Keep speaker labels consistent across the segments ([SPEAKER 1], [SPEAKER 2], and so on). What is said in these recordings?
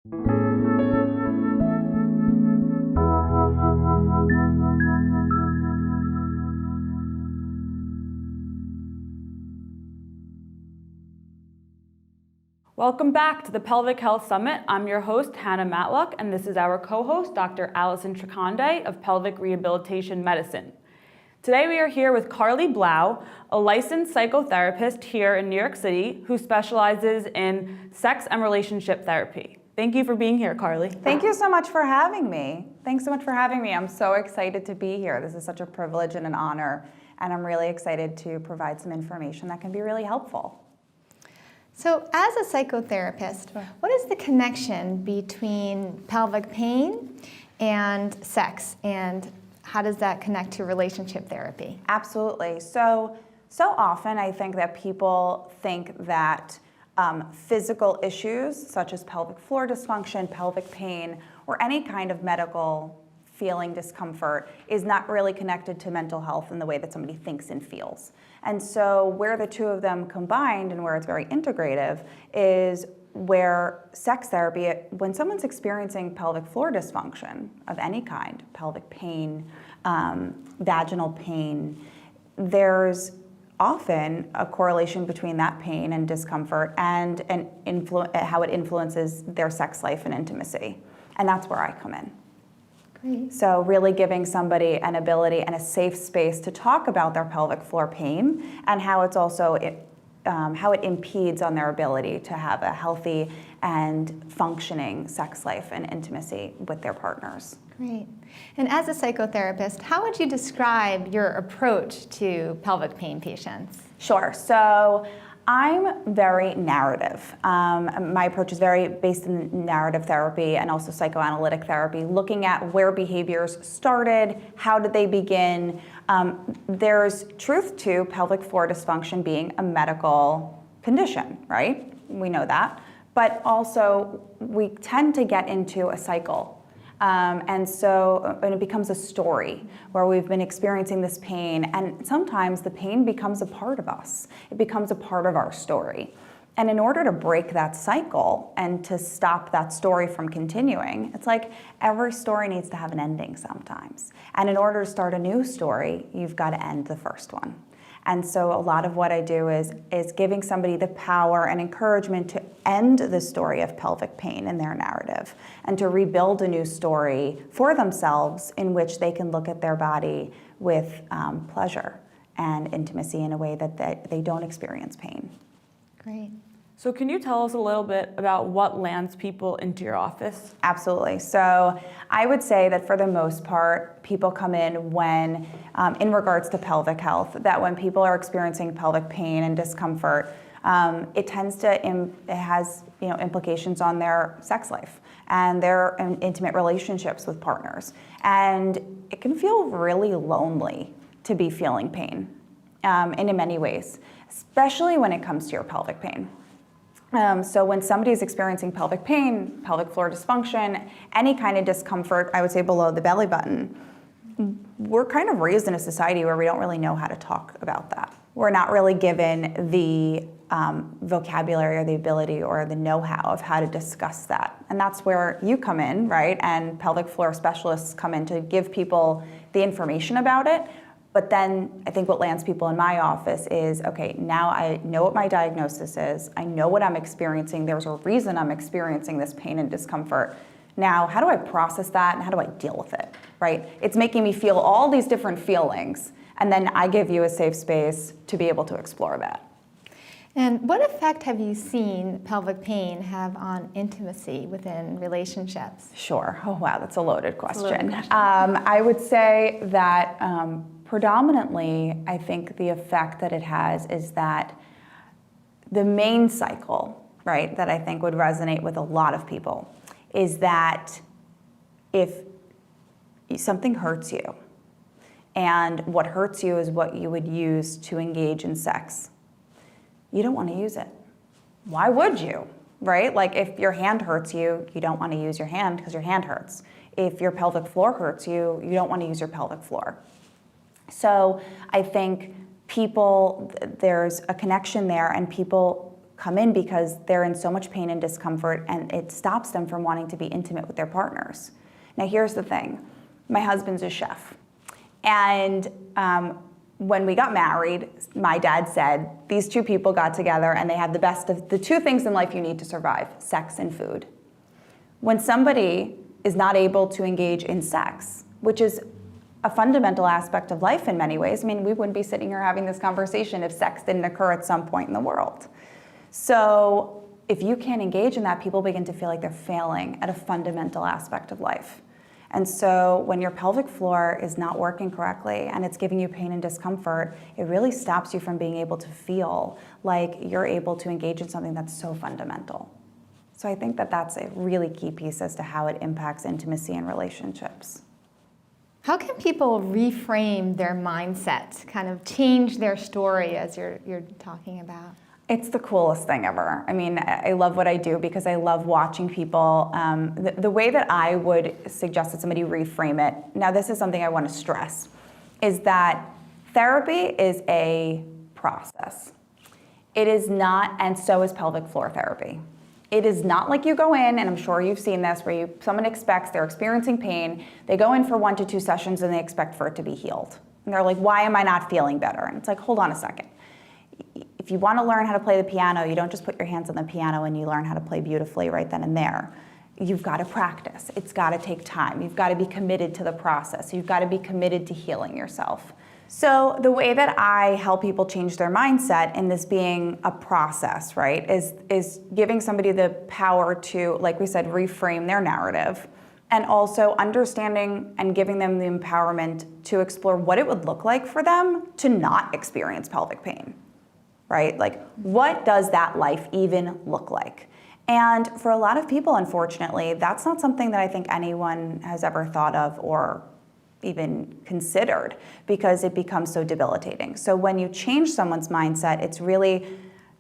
[SPEAKER 1] Welcome back to the Pelvic Health Summit. I'm your host, Hannah Matlock, and this is our co-host, Dr. Allison Treconde of Pelvic Rehabilitation Medicine. Today we are here with Carly Blau, a licensed psychotherapist here in New York City who specializes in sex and relationship therapy. Thank you for being here, Carly.
[SPEAKER 2] Thank you so much for having me. Thanks so much for having me. I'm so excited to be here. This is such a privilege and an honor, and I'm really excited to provide some information that can be really helpful.
[SPEAKER 3] So as a psychotherapist, what is the connection between pelvic pain and sex, and how does that connect to relationship therapy?
[SPEAKER 2] Absolutely. So often I think that people think that physical issues such as pelvic floor dysfunction, pelvic pain, or any kind of medical feeling discomfort is not really connected to mental health in the way that somebody thinks and feels. And so where the two of them combined and where it's very integrative is where sex therapy, when someone's experiencing pelvic floor dysfunction of any kind, pelvic pain, vaginal pain, there's often a correlation between that pain and discomfort and how it influences their sex life and intimacy. And that's where I come in.
[SPEAKER 3] Great.
[SPEAKER 2] So really giving somebody an ability and a safe space to talk about their pelvic floor pain and how it's also how it impedes on their ability to have a healthy and functioning sex life and intimacy with their partners.
[SPEAKER 3] Great. And as a psychotherapist, how would you describe your approach to pelvic pain patients?
[SPEAKER 2] Sure. So I'm very narrative. My approach is very based in narrative therapy and also psychoanalytic therapy, looking at where behaviors started, how did they begin. There's truth to pelvic floor dysfunction being a medical condition, right? We know that. But also, we tend to get into a cycle. And it becomes a story where we've been experiencing this pain, and sometimes the pain becomes a part of us. It becomes a part of our story. And in order to break that cycle and to stop that story from continuing, it's like every story needs to have an ending sometimes. And in order to start a new story, you've got to end the first one. And so a lot of what I do is giving somebody the power and encouragement to end the story of pelvic pain in their narrative and to rebuild a new story for themselves in which they can look at their body with pleasure and intimacy in a way that they don't experience pain.
[SPEAKER 3] Great.
[SPEAKER 1] So can you tell us a little bit about what lands people into your office?
[SPEAKER 2] Absolutely. So I would say that for the most part, people come in when, in regards to pelvic health, that when people are experiencing pelvic pain and discomfort, it has implications on their sex life and their intimate relationships with partners. And it can feel really lonely to be feeling pain, and in many ways, especially when it comes to your pelvic pain. So when somebody is experiencing pelvic pain, pelvic floor dysfunction, any kind of discomfort, I would say below the belly button, we're kind of raised in a society where we don't really know how to talk about that. We're not really given the vocabulary or the ability or the know-how of how to discuss that. And that's where you come in, right? And pelvic floor specialists come in to give people the information about it. But then I think what lands people in my office is, okay, now I know what my diagnosis is. I know what I'm experiencing. There's a reason I'm experiencing this pain and discomfort. Now, how do I process that and how do I deal with it, right? It's making me feel all these different feelings, and then I give you a safe space to be able to explore that.
[SPEAKER 3] And what effect have you seen pelvic pain have on intimacy within relationships?
[SPEAKER 2] Sure. Oh, wow, that's a loaded question. I would say that predominantly, I think the effect that it has is that the main cycle, right, that I think would resonate with a lot of people is that if something hurts you, and what hurts you is what you would use to engage in sex, you don't want to use it. Why would you, right? Like if your hand hurts you, you don't want to use your hand because your hand hurts. If your pelvic floor hurts you, you don't want to use your pelvic floor. So I think there's a connection there, and people come in because they're in so much pain and discomfort, and it stops them from wanting to be intimate with their partners. Now, here's the thing. My husband's a chef. And when we got married, my dad said, these two people got together and they had the best of the two things in life you need to survive, sex and food. When somebody is not able to engage in sex, which is a fundamental aspect of life in many ways, I mean, we wouldn't be sitting here having this conversation if sex didn't occur at some point in the world. So if you can't engage in that, people begin to feel like they're failing at a fundamental aspect of life. And so when your pelvic floor is not working correctly and it's giving you pain and discomfort, it really stops you from being able to feel like you're able to engage in something that's so fundamental. So I think that that's a really key piece as to how it impacts intimacy and relationships.
[SPEAKER 3] How can people reframe their mindset, kind of change their story as you're talking about?
[SPEAKER 2] It's the coolest thing ever. I mean, I love what I do because I love watching people. The way that I would suggest that somebody reframe it, now this is something I want to stress, is that therapy is a process. It is not, and so is pelvic floor therapy. It is not like you go in, and I'm sure you've seen this, where someone expects, they're experiencing pain, they go in for 1 to 2 sessions and they expect for it to be healed. And they're like, why am I not feeling better? And it's like, hold on a second. If you want to learn how to play the piano, you don't just put your hands on the piano and you learn how to play beautifully right then and there. You've got to practice. It's got to take time. You've got to be committed to the process. You've got to be committed to healing yourself. So the way that I help people change their mindset in this being a process, right, is giving somebody the power to, like we said, reframe their narrative, and also understanding and giving them the empowerment to explore what it would look like for them to not experience pelvic pain. Right? Like, what does that life even look like? And for a lot of people, unfortunately, that's not something that I think anyone has ever thought of or even considered, because it becomes so debilitating. So when you change someone's mindset, it's really,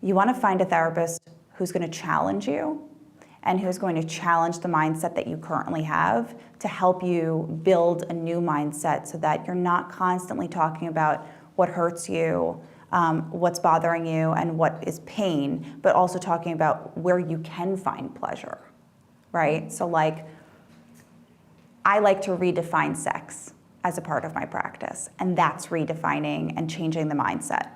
[SPEAKER 2] you want to find a therapist who's going to challenge you and who's going to challenge the mindset that you currently have to help you build a new mindset so that you're not constantly talking about what hurts you, what's bothering you, and what is pain, but also talking about where you can find pleasure, right? So like, I like to redefine sex as a part of my practice, and that's redefining and changing the mindset.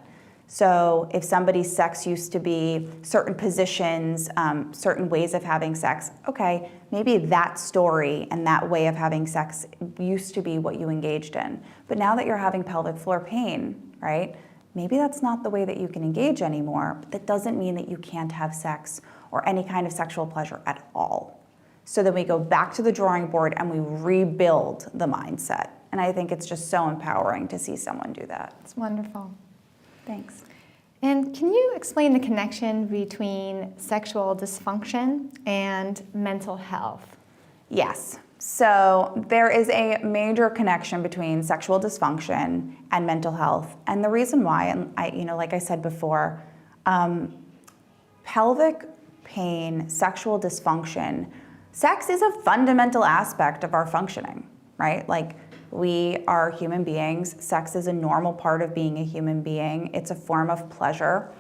[SPEAKER 2] So if somebody's sex used to be certain positions, certain ways of having sex, okay, maybe that story and that way of having sex used to be what you engaged in. But now that you're having pelvic floor pain, right, maybe that's not the way that you can engage anymore, but that doesn't mean that you can't have sex or any kind of sexual pleasure at all. So then we go back to the drawing board and we rebuild the mindset. And I think it's just so empowering to see someone do that.
[SPEAKER 3] It's wonderful.
[SPEAKER 2] Thanks.
[SPEAKER 3] And can you explain the connection between sexual dysfunction and mental health?
[SPEAKER 2] Yes. So there is a major connection between sexual dysfunction and mental health. And the reason why, and like I said before, pelvic pain, sexual dysfunction, sex is a fundamental aspect of our functioning, right? Like, we are human beings. Sex is a normal part of being a human being. It's a form of pleasure.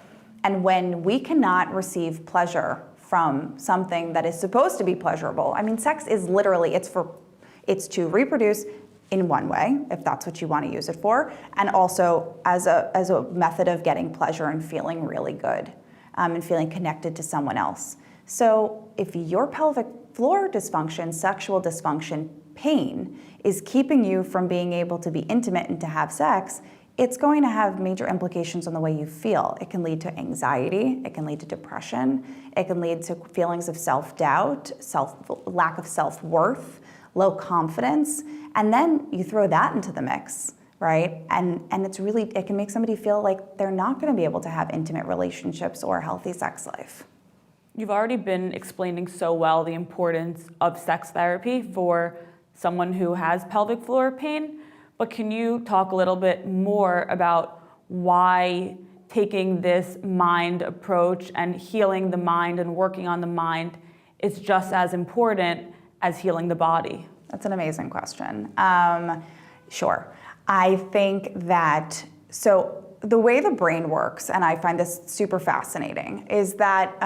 [SPEAKER 2] And when we cannot receive pleasure from something that is supposed to be pleasurable, I mean, sex is literally, it's to reproduce in one way, if that's what you want to use it for, and also as a method of getting pleasure and feeling really good, and feeling connected to someone else. So if your pelvic floor dysfunction, sexual dysfunction, pain is keeping you from being able to be intimate and to have sex, it's going to have major implications on the way you feel. It can lead to anxiety, it can lead to depression, it can lead to feelings of self-doubt, lack of self-worth, low confidence, and then you throw that into the mix, right? And it can make somebody feel like they're not going to be able to have intimate relationships or a healthy sex life.
[SPEAKER 1] You've already been explaining so well the importance of sex therapy for someone who has pelvic floor pain, but can you talk a little bit more about why taking this mind approach and healing the mind and working on the mind is just as important as healing the body?
[SPEAKER 2] That's an amazing question. Sure. I think that, so the way the brain works, and I find this super fascinating, is that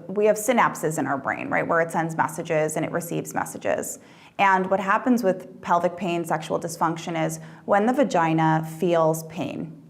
[SPEAKER 2] we have synapses in our brain, right, where it sends messages and it receives messages. And what happens with pelvic pain, sexual dysfunction is when the vagina feels pain,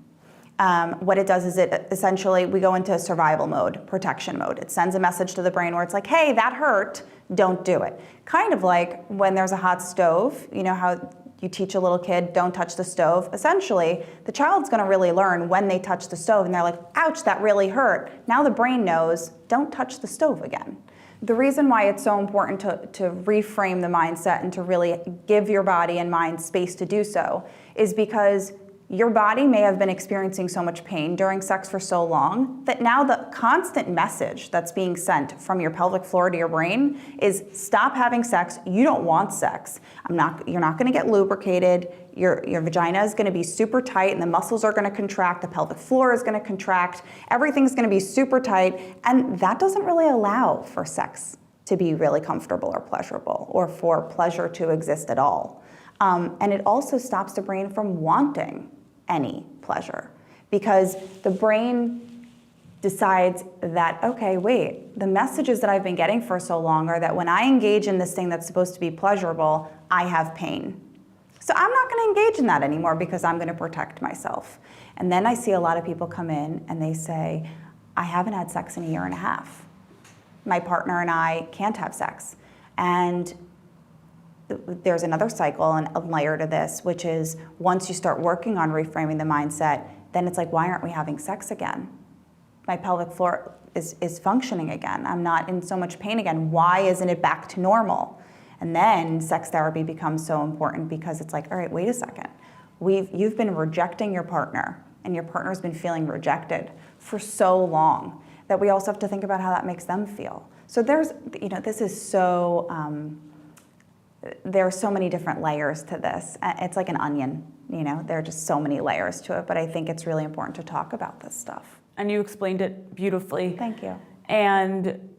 [SPEAKER 2] what it does is it essentially, we go into survival mode, protection mode. It sends a message to the brain where it's like, hey, that hurt, don't do it. Kind of like when there's a hot stove, you know how you teach a little kid, don't touch the stove. Essentially, the child's gonna really learn when they touch the stove and they're like, ouch, that really hurt. Now the brain knows, don't touch the stove again. The reason why it's so important to reframe the mindset and to really give your body and mind space to do so is because your body may have been experiencing so much pain during sex for so long that now the constant message that's being sent from your pelvic floor to your brain is stop having sex, you don't want sex. You're not gonna get lubricated, your vagina is gonna be super tight and the muscles are gonna contract, the pelvic floor is gonna contract, everything's gonna be super tight, and that doesn't really allow for sex to be really comfortable or pleasurable or for pleasure to exist at all. And it also stops the brain from wanting any pleasure because the brain decides that, okay, wait, the messages that I've been getting for so long are that when I engage in this thing that's supposed to be pleasurable, I have pain. So I'm not going to engage in that anymore because I'm going to protect myself. And then I see a lot of people come in and they say, I haven't had sex in a year and a half. My partner and I can't have sex. And there's another cycle and a layer to this, which is once you start working on reframing the mindset, then it's like, why aren't we having sex again? My pelvic floor is functioning again. I'm not in so much pain again. Why isn't it back to normal? And then sex therapy becomes so important because it's like, all right, wait a second. You've been rejecting your partner and your partner's been feeling rejected for so long that we also have to think about how that makes them feel. So this is so, there are so many different layers to this. It's like an onion, there are just so many layers to it, but I think it's really important to talk about this stuff.
[SPEAKER 1] And you explained it beautifully.
[SPEAKER 2] Thank you.
[SPEAKER 1] And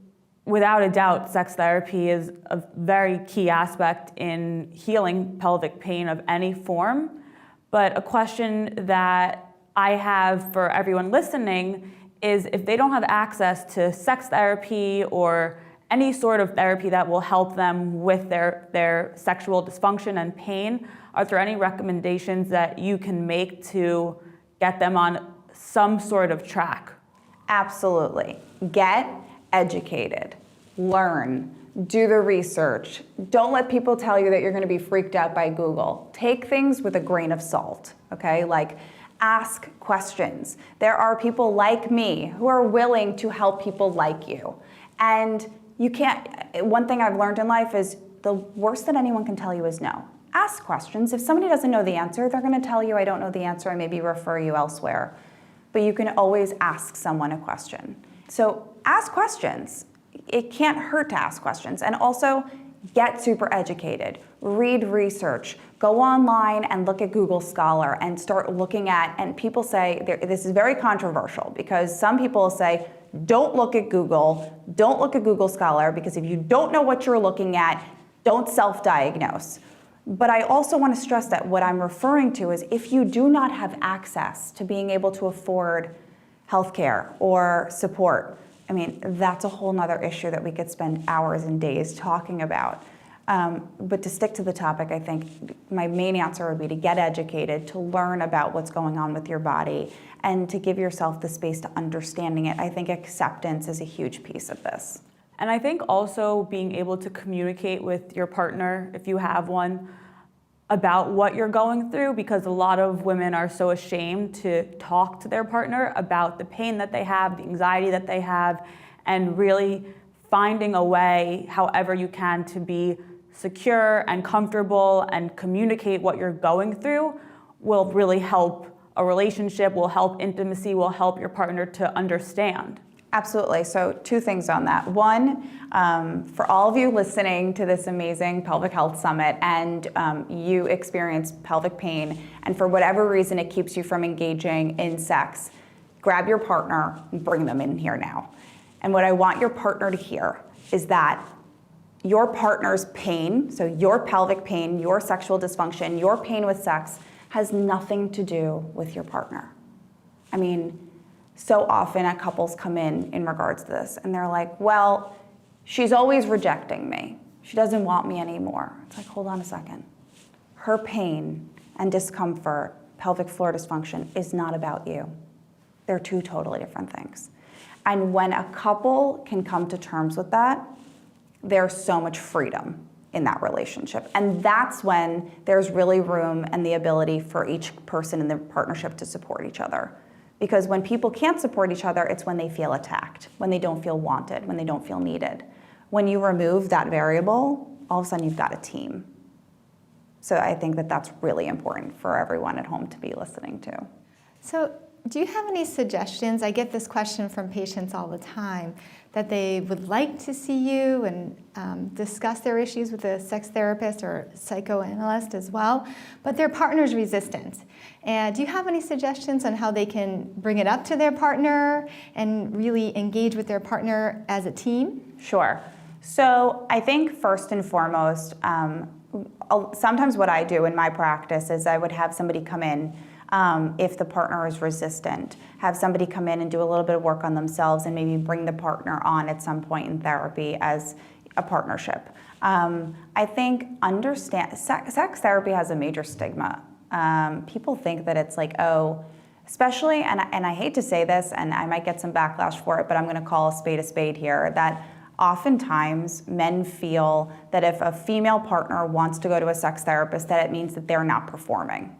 [SPEAKER 1] without a doubt, sex therapy is a very key aspect in healing pelvic pain of any form. But a question that I have for everyone listening is if they don't have access to sex therapy or any sort of therapy that will help them with their sexual dysfunction and pain, are there any recommendations that you can make to get them on some sort of track?
[SPEAKER 2] Absolutely. Get educated, learn, do the research. Don't let people tell you that you're going to be freaked out by Google. Take things with a grain of salt, okay? Like ask questions. There are people like me who are willing to help people like you. And you can't, one thing I've learned in life is the worst that anyone can tell you is no. Ask questions. If somebody doesn't know the answer, they're going to tell you, I don't know the answer, and maybe refer you elsewhere. But you can always ask someone a question. So ask questions. It can't hurt to ask questions. And also, get super educated. Read research. Go online and look at Google Scholar and start looking at, and people say, this is very controversial because some people say, don't look at Google, don't look at Google Scholar, because if you don't know what you're looking at, don't self-diagnose. But I also want to stress that what I'm referring to is if you do not have access to being able to afford healthcare or support, I mean, that's a whole nother issue that we could spend hours and days talking about. But to stick to the topic, I think my main answer would be to get educated, to learn about what's going on with your body, and to give yourself the space to understanding it. I think acceptance is a huge piece of this.
[SPEAKER 1] And I think also being able to communicate with your partner, if you have one, about what you're going through, because a lot of women are so ashamed to talk to their partner about the pain that they have, the anxiety that they have, and really finding a way, however you can, to be secure and comfortable and communicate what you're going through will really help a relationship, will help intimacy, will help your partner to understand.
[SPEAKER 2] Absolutely. So 2 things on that. One, for all of you listening to this amazing Pelvic Health Summit and you experience pelvic pain, and for whatever reason it keeps you from engaging in sex, grab your partner and bring them in here now. And what I want your partner to hear is that your partner's pain, so your pelvic pain, your sexual dysfunction, your pain with sex, has nothing to do with your partner. I mean, so often couples come in regards to this and they're like, well, she's always rejecting me. She doesn't want me anymore. It's like, hold on a second. Her pain and discomfort, pelvic floor dysfunction, is not about you. They're two totally different things. And when a couple can come to terms with that, there's so much freedom in that relationship. And that's when there's really room and the ability for each person in the partnership to support each other. Because when people can't support each other, it's when they feel attacked, when they don't feel wanted, when they don't feel needed. When you remove that variable, all of a sudden you've got a team. So I think that that's really important for everyone at home to be listening to.
[SPEAKER 3] So do you have any suggestions? I get this question from patients all the time, that they would like to see you and discuss their issues with a sex therapist or psychoanalyst as well, but their partner's resistant. And do you have any suggestions on how they can bring it up to their partner and really engage with their partner as a team?
[SPEAKER 2] Sure. So I think first and foremost, sometimes what I do in my practice is I would have somebody come in if the partner is resistant, have somebody come in and do a little bit of work on themselves and maybe bring the partner on at some point in therapy as a partnership. I think sex therapy has a major stigma. People think that it's like, oh, especially, and I hate to say this, and I might get some backlash for it, but I'm going to call a spade here, that oftentimes men feel that if a female partner wants to go to a sex therapist, that it means that they're not performing,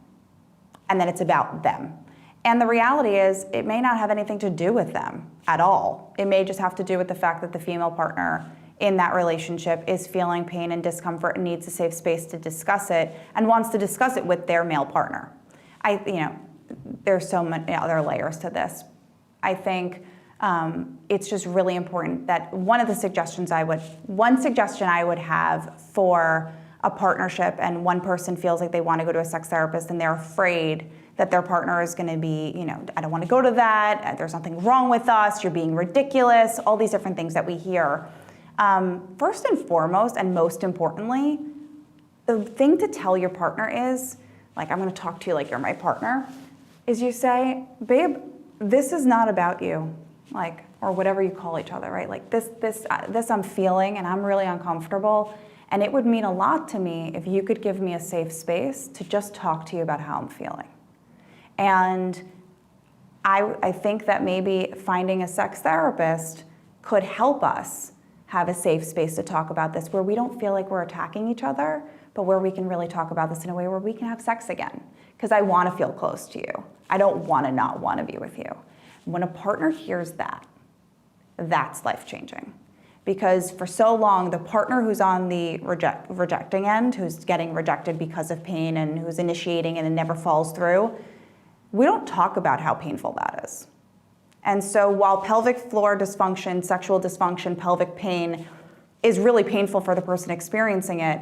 [SPEAKER 2] and that it's about them. And the reality is, it may not have anything to do with them at all. It may just have to do with the fact that the female partner in that relationship is feeling pain and discomfort and needs a safe space to discuss it and wants to discuss it with their male partner. There's so many other layers to this. I think it's just really important that one suggestion I would have for a partnership and one person feels like they want to go to a sex therapist and they're afraid that their partner is going to be, I don't want to go to that, there's nothing wrong with us, you're being ridiculous, all these different things that we hear. First and foremost, and most importantly, the thing to tell your partner is, like, I'm going to talk to you like you're my partner, is you say, babe, this is not about you, like, or whatever you call each other, right? Like, this I'm feeling and I'm really uncomfortable, and it would mean a lot to me if you could give me a safe space to just talk to you about how I'm feeling. And I think that maybe finding a sex therapist could help us have a safe space to talk about this where we don't feel like we're attacking each other, but where we can really talk about this in a way where we can have sex again. Because I want to feel close to you. I don't want to not want to be with you. When a partner hears that, that's life-changing. Because for so long, the partner who's on the rejecting end, who's getting rejected because of pain and who's initiating and it never falls through, we don't talk about how painful that is. And so while pelvic floor dysfunction, sexual dysfunction, pelvic pain is really painful for the person experiencing it,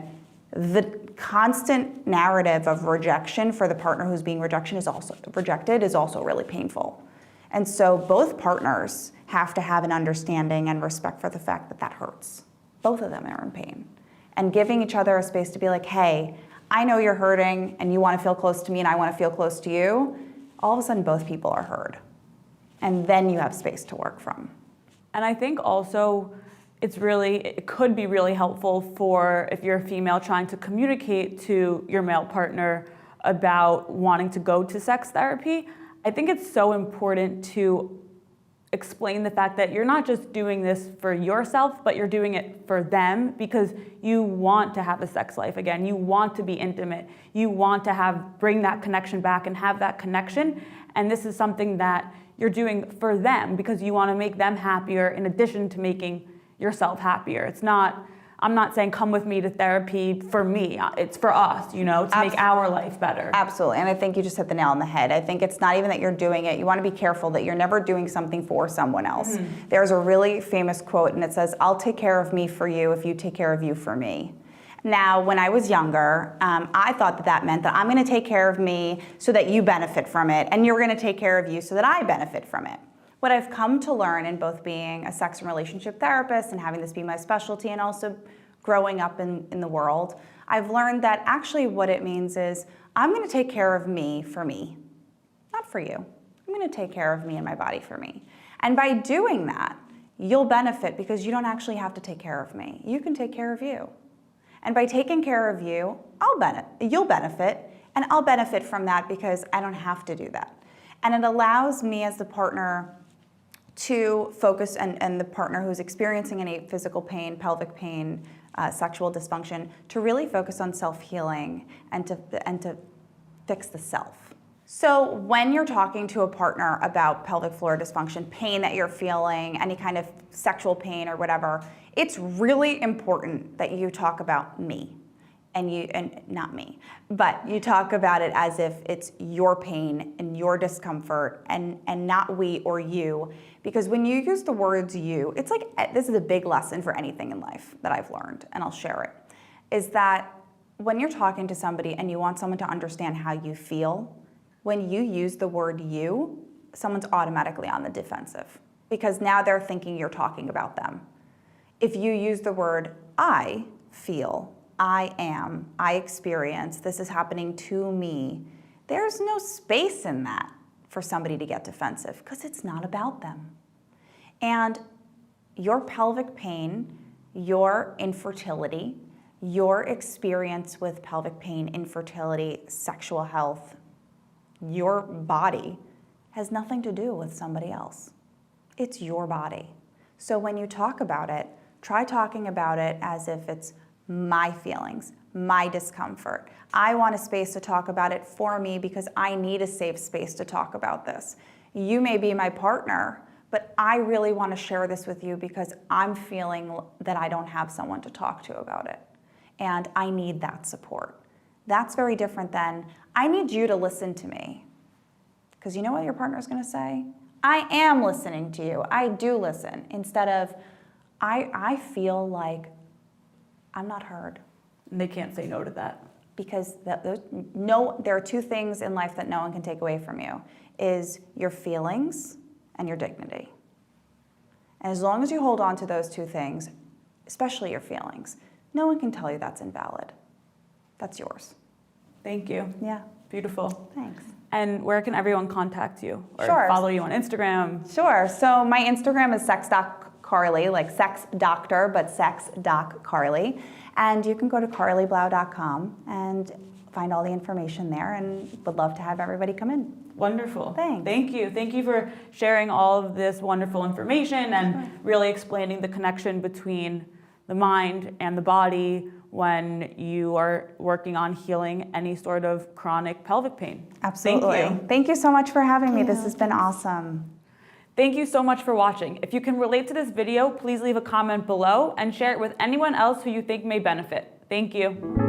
[SPEAKER 2] the constant narrative of rejection for the partner who's being rejected is also really painful. And so both partners have to have an understanding and respect for the fact that that hurts. Both of them are in pain. And giving each other a space to be like, hey, I know you're hurting and you want to feel close to me and I want to feel close to you, all of a sudden both people are heard. And then you have space to work from.
[SPEAKER 1] And I think also it could be really helpful for if you're a female trying to communicate to your male partner about wanting to go to sex therapy. I think it's so important to explain the fact that you're not just doing this for yourself, but you're doing it for them because you want to have a sex life again. You want to be intimate. You want to bring that connection back and have that connection. And this is something that you're doing for them because you want to make them happier in addition to making yourself happier. I'm not saying come with me to therapy for me. It's for us, to make our life better.
[SPEAKER 2] Absolutely, and I think you just hit the nail on the head. I think it's not even that you're doing it. You want to be careful that you're never doing something for someone else. Mm-hmm. There's a really famous quote, and it says, I'll take care of me for you if you take care of you for me. Now, when I was younger, I thought that meant that I'm going to take care of me so that you benefit from it, and you're going to take care of you so that I benefit from it. What I've come to learn in both being a sex and relationship therapist and having this be my specialty and also growing up in the world, I've learned that actually what it means is I'm going to take care of me for me, not for you. I'm going to take care of me and my body for me. And by doing that, you'll benefit because you don't actually have to take care of me. You can take care of you. And by taking care of you, you'll benefit, and I'll benefit from that because I don't have to do that. And it allows me as the partner to focus, and the partner who's experiencing any physical pain, pelvic pain, sexual dysfunction, to really focus on self-healing and to fix the self. So when you're talking to a partner about pelvic floor dysfunction, pain that you're feeling, any kind of sexual pain or whatever, it's really important that you talk about me. And not me, but you talk about it as if it's your pain and your discomfort and not we or you. Because when you use the words you, it's like, this is a big lesson for anything in life that I've learned, and I'll share it, is that when you're talking to somebody and you want someone to understand how you feel, when you use the word you, someone's automatically on the defensive because now they're thinking you're talking about them. If you use the word I feel, I am, I experience, this is happening to me, there's no space in that for somebody to get defensive because it's not about them. And your pelvic pain, your infertility, your experience with pelvic pain, infertility, sexual health, your body has nothing to do with somebody else. It's your body. So when you talk about it, try talking about it as if it's my feelings, my discomfort. I want a space to talk about it for me because I need a safe space to talk about this. You may be my partner, but I really want to share this with you because I'm feeling that I don't have someone to talk to about it. And I need that support. That's very different than, I need you to listen to me. Because you know what your partner's going to say? I am listening to you. I do listen. Instead of, I feel like I'm not heard.
[SPEAKER 1] And they can't say no to that.
[SPEAKER 2] Because there are two things in life that no one can take away from you, is your feelings and your dignity. And as long as you hold on to those two things, especially your feelings, no one can tell you that's invalid. That's yours.
[SPEAKER 1] Thank you.
[SPEAKER 2] Yeah.
[SPEAKER 1] Beautiful.
[SPEAKER 2] Thanks.
[SPEAKER 1] And where can everyone contact you or
[SPEAKER 2] Sure.
[SPEAKER 1] follow you on Instagram?
[SPEAKER 2] Sure. So my Instagram is sex.carly, like sex doctor, but sex.carly. And you can go to carlyblau.com and find all the information there, and would love to have everybody come in.
[SPEAKER 1] Wonderful.
[SPEAKER 2] Thanks.
[SPEAKER 1] Thank you. Thank you for sharing all of this wonderful information and really explaining the connection between the mind and the body when you are working on healing any sort of chronic pelvic pain.
[SPEAKER 2] Absolutely.
[SPEAKER 1] Thank you.
[SPEAKER 2] Thank you so much for having me. This has been awesome.
[SPEAKER 1] Thank you so much for watching. If you can relate to this video, please leave a comment below and share it with anyone else who you think may benefit. Thank you.